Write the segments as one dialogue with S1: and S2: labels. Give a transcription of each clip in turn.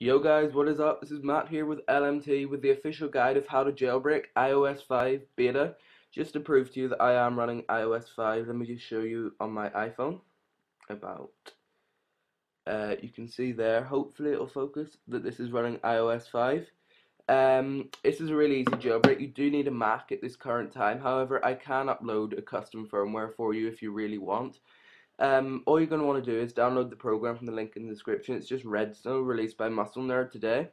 S1: Yo guys, what is up? This is Matt here with LMT with the official guide of how to jailbreak iOS 5 beta. Just to prove to you that I am running iOS 5, let me just show you on my iPhone. You can see there, hopefully it'll focus, that this is running iOS 5. This is a really easy jailbreak. You do need a Mac at this current time. However, I can upload a custom firmware for you if you really want. All you're going to want to do is download the program from the link in the description. It's just redsn0w, released by Muscle Nerd today.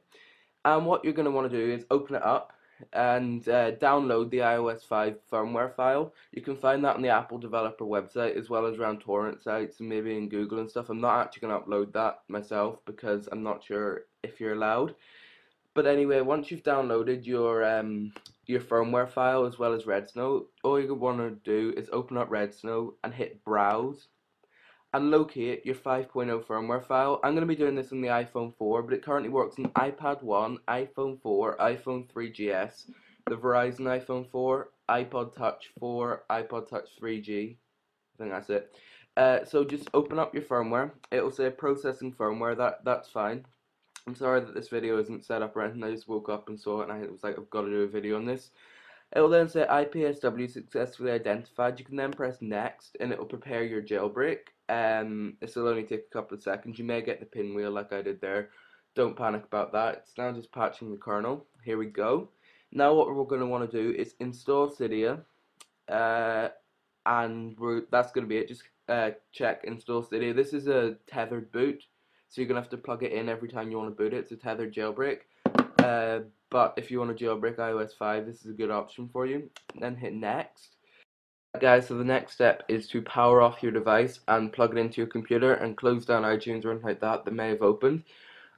S1: And what you're going to want to do is open it up and download the iOS 5 firmware file. You can find that on the Apple developer website as well as around torrent sites and maybe in Google and stuff. I'm not actually going to upload that myself because I'm not sure if you're allowed. But anyway, once you've downloaded your firmware file as well as redsn0w, all you want to do is open up redsn0w and hit browse and locate your 5.0 firmware file. I'm going to be doing this on the iPhone 4, but it currently works on iPad 1, iPhone 4, iPhone 3GS, the Verizon iPhone 4, iPod Touch 4, iPod Touch 3G. I think that's it. So just open up your firmware. It'll say processing firmware. That's fine. I'm sorry that this video isn't set up or anything. I just woke up and saw it and I was like, I've got to do a video on this. It will then say IPSW successfully identified. You can then press next and it will prepare your jailbreak. This will only take a couple of seconds. You may get the pinwheel like I did there. Don't panic about that. It's now just patching the kernel. Here we go. Now what we're going to want to do is install Cydia. And that's going to be it. Just check install Cydia. This is a tethered boot, so you're going to have to plug it in every time you want to boot it. It's a tethered jailbreak. But if you want to jailbreak iOS 5, this is a good option for you. Then hit next. Guys, so the next step is to power off your device and plug it into your computer and close down iTunes or anything like that may have opened.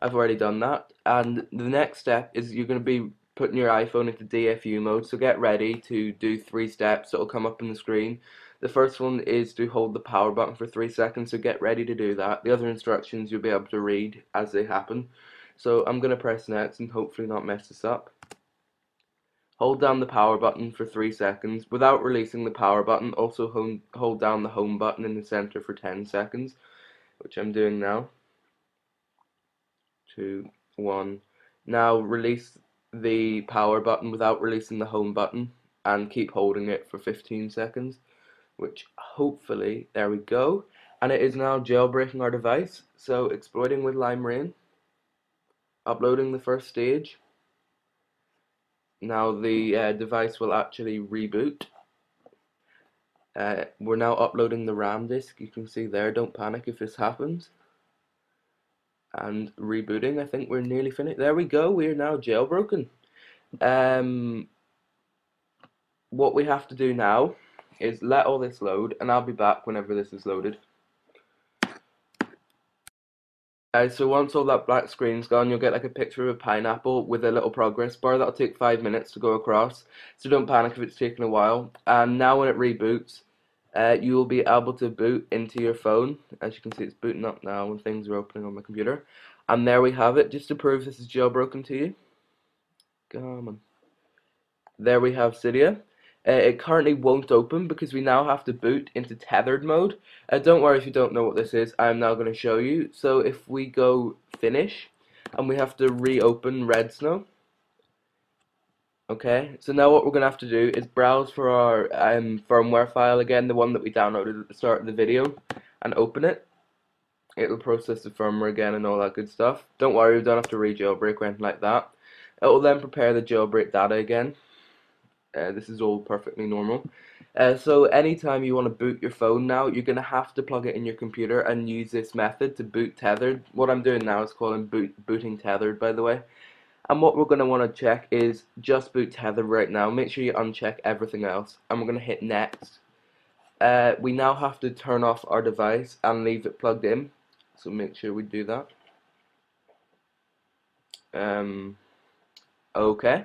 S1: I've already done that. And the next step is you're going to be putting your iPhone into DFU mode, so get ready to do 3 steps that will come up on the screen. The first one is to hold the power button for 3 seconds, so get ready to do that. The other instructions you'll be able to read as they happen. So I'm going to press next and hopefully not mess this up. Hold down the power button for 3 seconds without releasing the power button. Also hold down the home button in the center for 10 seconds, which I'm doing now. 2, 1. Now release the power button without releasing the home button and keep holding it for 15 seconds, which hopefully, there we go. And it is now jailbreaking our device. So exploiting with Lime uploading the first stage. Now the device will actually reboot. We're now uploading the RAM disk. You can see there, don't panic if this happens. And rebooting, I think we're nearly finished. There we go, we are now jailbroken. What we have to do now is let all this load, and I'll be back whenever this is loaded. So once all that black screen's gone, you'll get like a picture of a pineapple with a little progress bar. That'll take 5 minutes to go across, so don't panic if it's taking a while. And now when it reboots, you will be able to boot into your phone. As you can see, it's booting up now and things are opening on my computer. And there we have it, just to prove this is jailbroken to you. Come on. There we have Cydia. It currently won't open because we now have to boot into tethered mode. Don't worry if you don't know what this is, I'm now going to show you. So if we go finish, and we have to reopen redsn0w. Okay, so now what we're going to have to do is browse for our firmware file again, the one that we downloaded at the start of the video, and open it. It will process the firmware again and all that good stuff. Don't worry, we don't have to re-jailbreak or anything like that. It will then prepare the jailbreak data again. This is all perfectly normal. So anytime you want to boot your phone now, you're going to have to plug it in your computer and use this method to boot tethered. What I'm doing now is calling booting tethered, by the way. And what we're going to want to check is just boot tethered right now. Make sure you uncheck everything else. And we're going to hit next. We now have to turn off our device and leave it plugged in. So make sure we do that. Okay.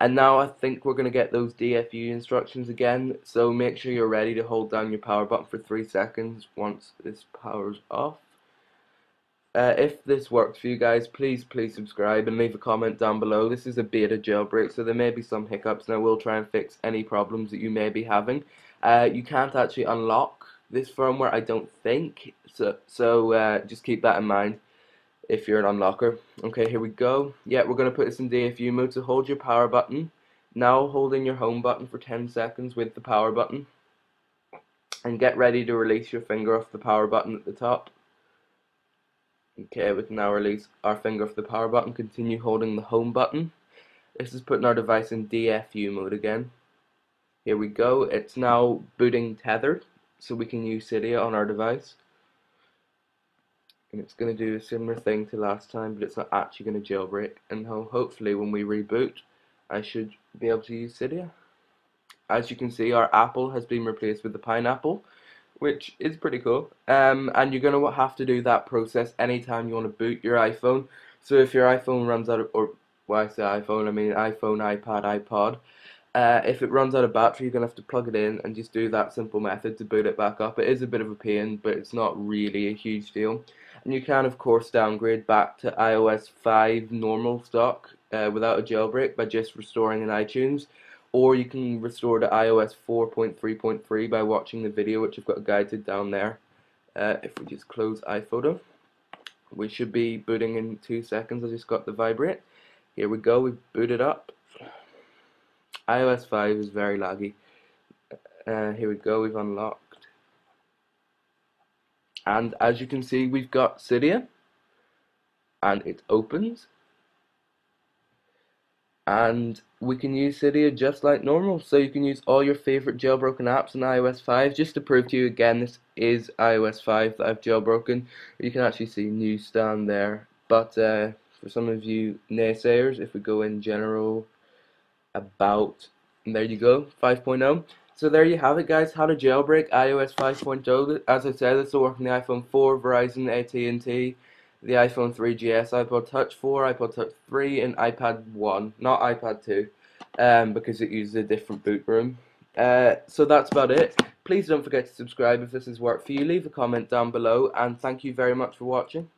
S1: And now I think we're going to get those DFU instructions again, so make sure you're ready to hold down your power button for 3 seconds once this powers off. If this works for you guys, please subscribe and leave a comment down below. This is a beta jailbreak, so there may be some hiccups, and I will try and fix any problems that you may be having. You can't actually unlock this firmware, I don't think, so just keep that in mind. if you're an unlocker. Okay, here we go. Yeah, we're going to put this in DFU mode, so hold your power button. Now holding your home button for 10 seconds with the power button. And get ready to release your finger off the power button at the top. Okay, we can now release our finger off the power button, continue holding the home button. This is putting our device in DFU mode again. Here we go, it's now booting tethered, so we can use Cydia on our device. And it's going to do a similar thing to last time, but it's not actually going to jailbreak. And hopefully when we reboot, I should be able to use Cydia. As you can see, our apple has been replaced with the pineapple, which is pretty cool. And you're going to have to do that process anytime you want to boot your iPhone. So if your iPhone runs out of, or when I say iPhone, I mean iPhone, iPad, iPod. If it runs out of battery, you're going to have to plug it in and just do that simple method to boot it back up. It is a bit of a pain, but it's not really a huge deal. And you can, of course, downgrade back to iOS 5 normal stock without a jailbreak by just restoring in iTunes. Or you can restore to iOS 4.3.3 by watching the video, which I've got guided down there. If we just close iPhoto, we should be booting in 2 seconds. I just got the vibrate. Here we go, we've booted up. iOS 5 is very laggy. Here we go, we've unlocked. And as you can see, we've got Cydia. And it opens. And we can use Cydia just like normal. So you can use all your favorite jailbroken apps in iOS 5. Just to prove to you again, this is iOS 5 that I've jailbroken. You can actually see newsstand there. But for some of you naysayers, if we go in general, about, and there you go, 5.0. So there you have it, guys, how to jailbreak iOS 5.0. As I said, this will work on the iPhone 4, Verizon, AT&T, the iPhone 3GS, iPod Touch 4, iPod Touch 3, and iPad 1, not iPad 2, because it uses a different boot room. So that's about it. Please don't forget to subscribe if this has worked for you. Leave a comment down below, and thank you very much for watching.